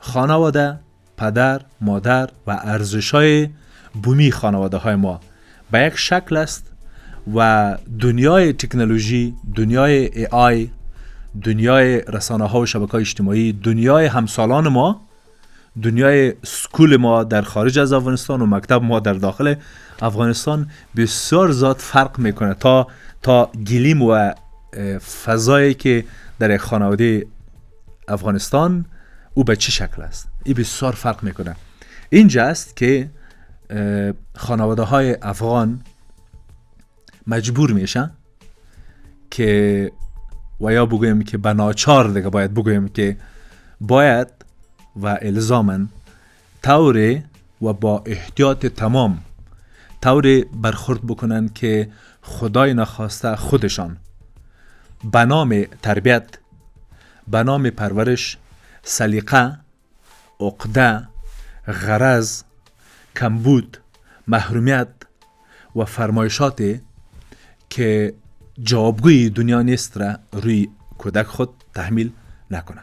خانواده، پدر، مادر و ارزش‌های بومی خانواده های ما به یک شکل است و دنیای تکنولوژی، دنیای ای آی، دنیای رسانه ها و شبکه‌های اجتماعی، دنیای همسالان ما، دنیای سکول ما در خارج از افغانستان و مکتب ما در داخل افغانستان بسیار زیاد فرق میکنه تا گلیم و فضایی که در یک خانواده افغانستان او به چه شکل است. این بسیار فرق میکنه. اینجا است که خانواده های افغان مجبور میشن که و یا بگویم که بناچار دیگه باید بگویم که باید و الزامن طور و با احتیاط تمام طور برخورد بکنن که خدای نخواسته خودشان به نام تربیت، به نام پرورش، سلیقه، عقده، غرض، کمبود، محرومیت و فرمایشات که جوابگوی دنیا نیست را روی کودک خود تحمیل نکنه.